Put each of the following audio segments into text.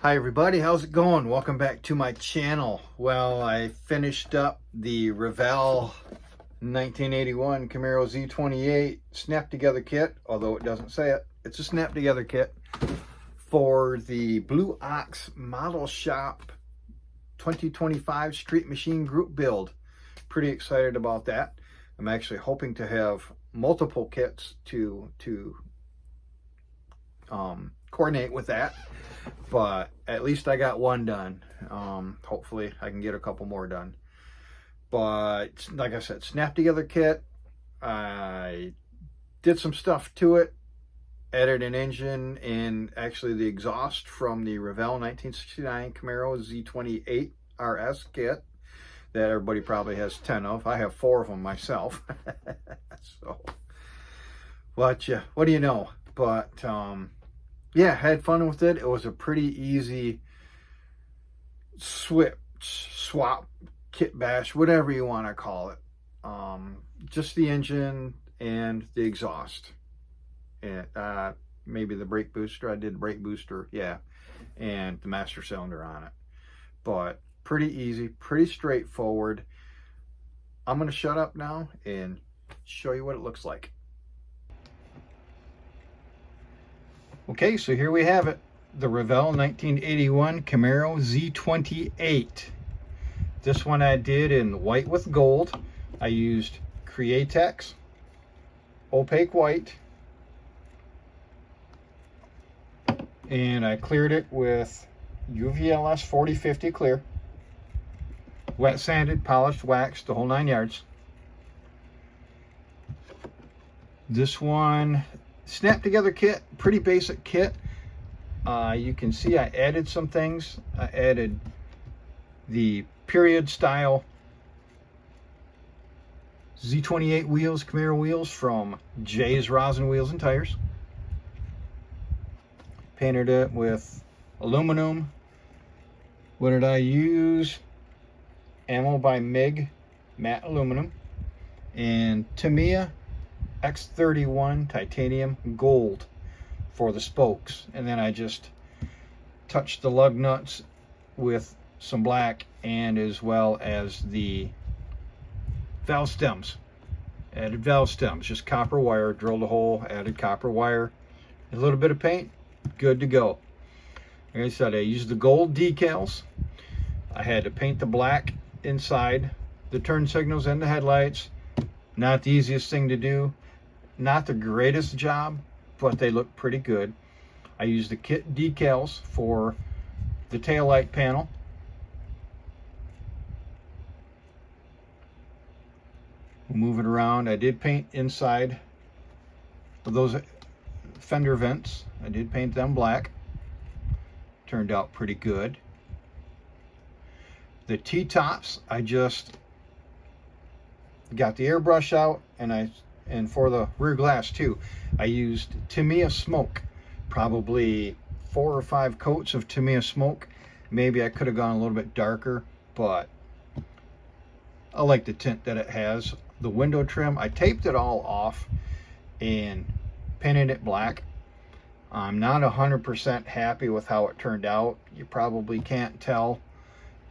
Hi everybody, how's it going? Welcome back to my channel. Well, I finished up the Revell 1981 Camaro Z28 snap together kit, although it doesn't say it. It's a snap together kit for the Blue Ox Model Shop 2025 Street Machine Group build. Pretty excited about that. I'm actually hoping to have multiple kits to coordinate with that, but at least I got one done. Hopefully I can get a couple more done. But like I said, snap together kit. I did some stuff to it, added an engine and actually the exhaust from the Revell 1969 Camaro Z28 RS kit that everybody probably has 10 of. I have 4 of them myself. So what do you know? But yeah, had fun with it. It was a pretty easy swap, kit bash, whatever you want to call it. Just the engine and the exhaust, and maybe the brake booster. I did brake booster, yeah, and the master cylinder on it. But pretty easy, pretty straightforward. I'm going to shut up now and show you what it looks like. Okay, so here we have it, the Revell 1981 Camaro Z28. This one I did in white with gold. I used Createx opaque white, and I cleared it with UVLS 4050 clear, wet sanded, polished, waxed, the whole 9 yards. This one, snap together kit, pretty basic kit. You can see I added some things. I added the period style Z28 wheels, Camaro wheels from Jay's Rosin Wheels and Tires. Painted it with aluminum. What did I use? Ammo by MIG matte aluminum and Tamiya X31 titanium gold for the spokes, and then I just touched the lug nuts with some black, and as well as the valve stems. Added valve stems, just copper wire, drilled a hole, added copper wire, a little bit of paint, good to go. Like I said, I used the gold decals. I had to paint the black inside the turn signals and the headlights. Not the easiest thing to do. Not the greatest job, but they look pretty good. I used the kit decals for the taillight panel. We'll move it around. I did paint inside of those fender vents. I did paint them black. Turned out pretty good. The T-tops, I just got the airbrush out, and for the rear glass too, I used Tamiya smoke, probably 4 or 5 coats of Tamiya smoke. Maybe I could have gone a little bit darker, but I like the tint that it has. The window trim, I taped it all off and painted it black. I'm not 100% happy with how it turned out. You probably can't tell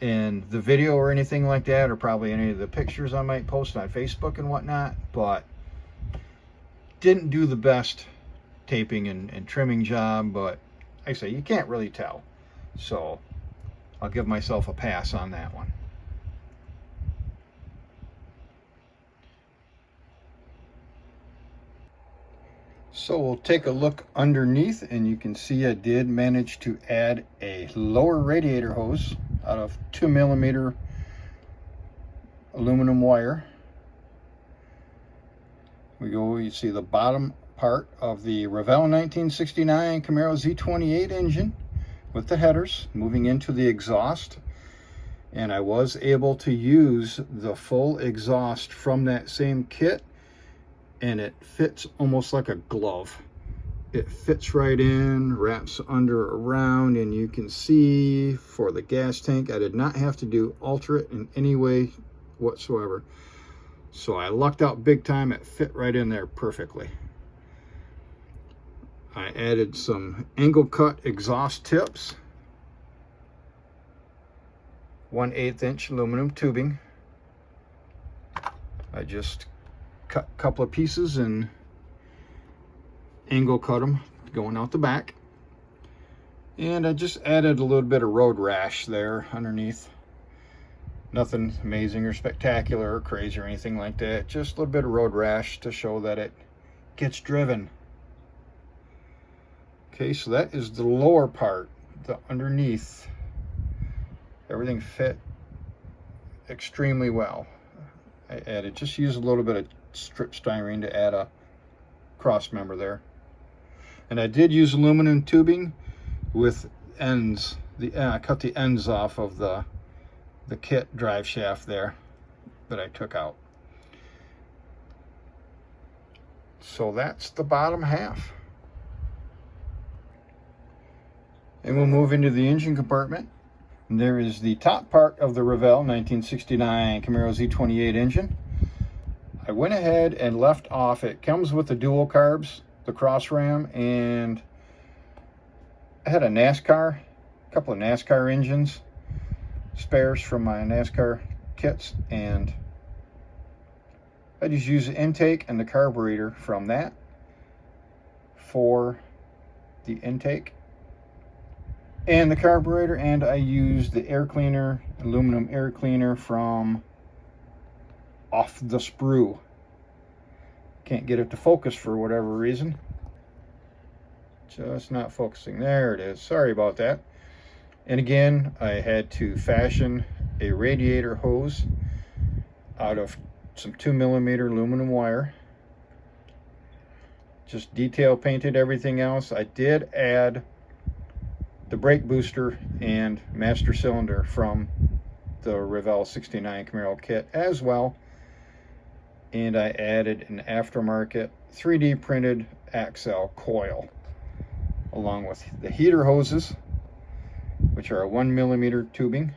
in the video or anything like that, or probably any of the pictures I might post on Facebook and whatnot, but didn't do the best taping and trimming job. But like I say, you can't really tell, so I'll give myself a pass on that one. So we'll take a look underneath, and you can see I did manage to add a lower radiator hose out of 2mm aluminum wire. You see the bottom part of the Revell 1969 Camaro Z28 engine with the headers moving into the exhaust, and I was able to use the full exhaust from that same kit, and it fits almost like a glove. It fits right in, wraps under around, and you can see for the gas tank I did not have to alter it in any way whatsoever. So I lucked out big time. It fit right in there perfectly. I added some angle cut exhaust tips 1/8 inch aluminum tubing. I just cut a couple of pieces and angle cut them going out the back. And I just added a little bit of road rash there underneath. Nothing amazing or spectacular or crazy or anything like that. Just a little bit of road rash to show that it gets driven. Okay, so that is the lower part. The underneath, everything fit extremely well. I added, just use a little bit of strip styrene to add a cross member there. And I did use aluminum tubing with ends. I cut the ends off of the kit drive shaft there that I took out. So that's the bottom half. And we'll move into the engine compartment. And there is the top part of the Revell 1969 Camaro Z28 engine. I went ahead and left off, it comes with the dual carbs, the cross ram, and I had a couple of NASCAR engines, spares from my NASCAR kits, and I just use the intake and the carburetor from that for the intake and the carburetor, and I use the air cleaner, aluminum air cleaner from off the sprue. Can't get it to focus for whatever reason. Just not focusing. There it is. Sorry about that. And again, I had to fashion a radiator hose out of some 2mm aluminum wire. Just detail painted everything else. I did add the brake booster and master cylinder from the Revell 69 Camaro kit as well. And I added an aftermarket 3D printed axle coil along with the heater hoses, which are a 1mm tubing,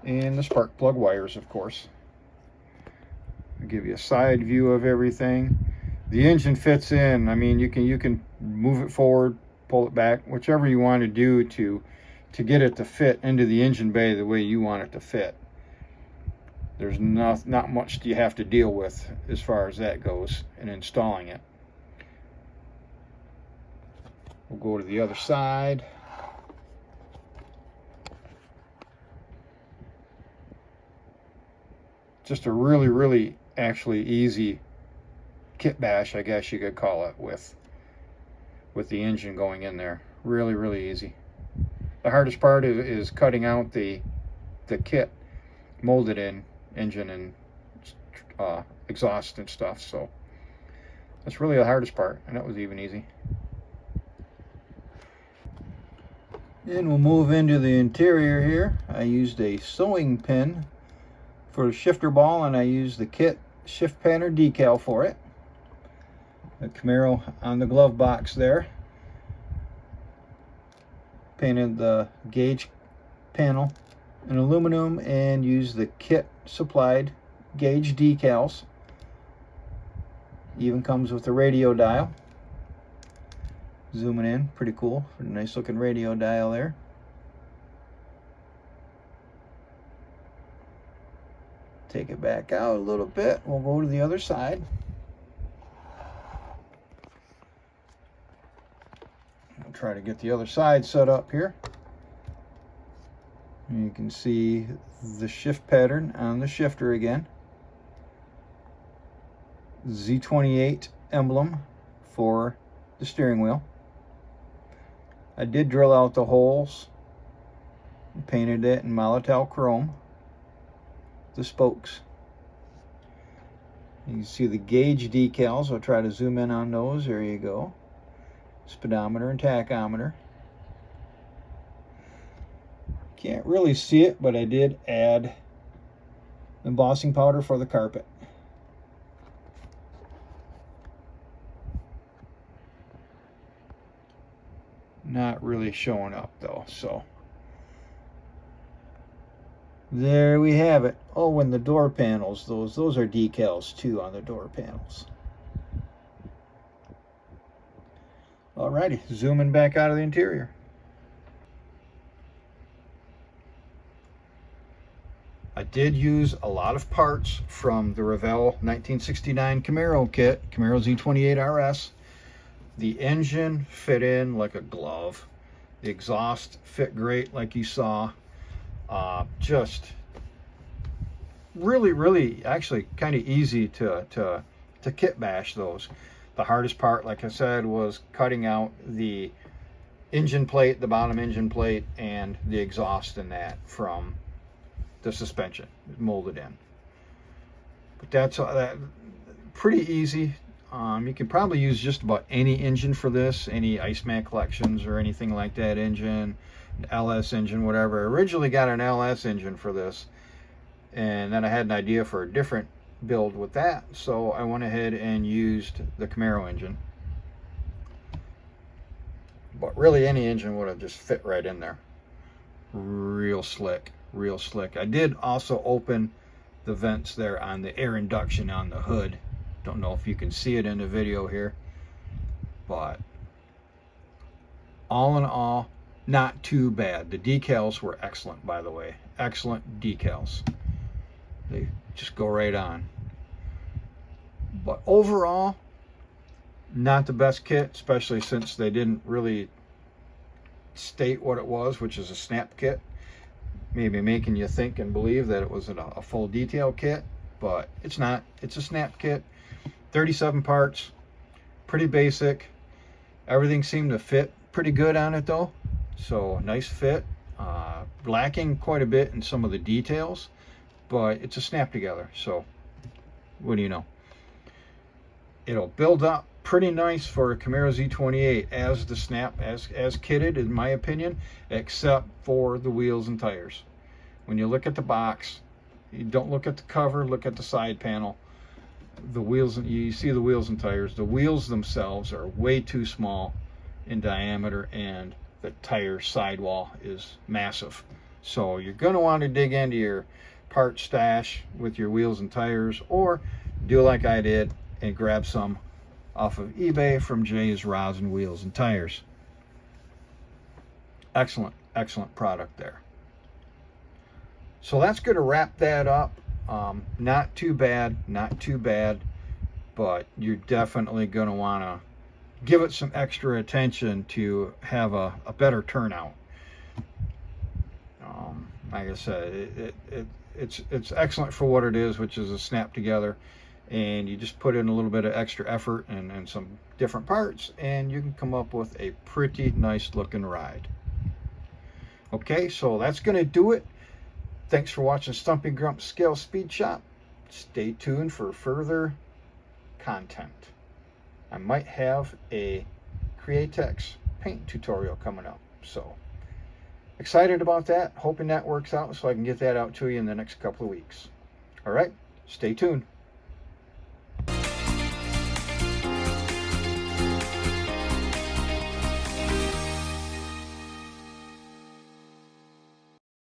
and the spark plug wires, of course. I'll give you a side view of everything. The engine fits in. I mean, you can move it forward, pull it back, whichever you want to do to get it to fit into the engine bay the way you want it to fit. There's not much you have to deal with as far as that goes in installing it. We'll go to the other side. Just a really actually easy kit bash, I guess you could call it, with the engine going in there. Really easy. The hardest part is cutting out the kit molded in engine and exhaust and stuff. So that's really the hardest part, and that was even easy. And we'll move into the interior here. I used a sewing pin for the shifter ball, and I used the kit shift pattern decal for it. The Camaro on the glove box there. Painted the gauge panel in aluminum and used the kit supplied gauge decals. Even comes with the radio dial. Zooming in, pretty cool. Nice looking radio dial there. Take it back out a little bit. We'll go to the other side. I'll try to get the other side set up here. And you can see the shift pattern on the shifter again. Z28 emblem for the steering wheel. I did drill out the holes, painted it in Molitor chrome, the spokes. You can see the gauge decals. I'll try to zoom in on those. There you go. Speedometer and tachometer. Can't really see it, but I did add embossing powder for the carpet. Not really showing up though, so there we have it. Oh, and the door panels, those are decals too on the door panels. Alrighty, zooming back out of the interior. I did use a lot of parts from the Revell 1969 Camaro kit, Camaro Z28 RS. The engine fit in like a glove. The exhaust fit great like you saw. Just really actually kind of easy to kit bash those. The hardest part, like I said, was cutting out the engine plate, the bottom engine plate, and the exhaust in that from the suspension molded in. But that's that pretty easy. You can probably use just about any engine for this, any Iceman collections or anything like that engine, LS engine, whatever. I originally got an LS engine for this, and then I had an idea for a different build with that, so I went ahead and used the Camaro engine. But really any engine would have just fit right in there. Real slick, real slick. I did also open the vents there on the air induction on the hood. Don't know if you can see it in the video here, but all in all, not too bad. The decals were excellent, by the way. Excellent decals. They just go right on. But overall, not the best kit, especially since they didn't really state what it was, which is a snap kit. Maybe making you think and believe that it was a full detail kit, but it's not. It's a snap kit. 37 parts, pretty basic. Everything seemed to fit pretty good on it though, so nice fit. Lacking quite a bit in some of the details, but it's a snap together, so what do you know. It'll build up pretty nice for a Camaro Z28 as the snap, as kitted in my opinion, except for the wheels and tires. When you look at the box, you don't look at the cover, look at the side panel. The wheels, you see the wheels and tires. The wheels themselves are way too small in diameter, and the tire sidewall is massive. So you're going to want to dig into your part stash with your wheels and tires, or do like I did and grab some off of eBay from Jay's Rosin Wheels and Tires. Excellent product there. So that's going to wrap that up. Not too bad, but you're definitely going to want to give it some extra attention to have a better turnout. Like I said, it's excellent for what it is, which is a snap together, and you just put in a little bit of extra effort and some different parts, and you can come up with a pretty nice looking ride. Okay, so that's going to do it. Thanks for watching Stumpy Grump's Scale Speed Shop. Stay tuned for further content. I might have a Createx paint tutorial coming up, so excited about that. Hoping that works out so I can get that out to you in the next couple of weeks. All right, stay tuned.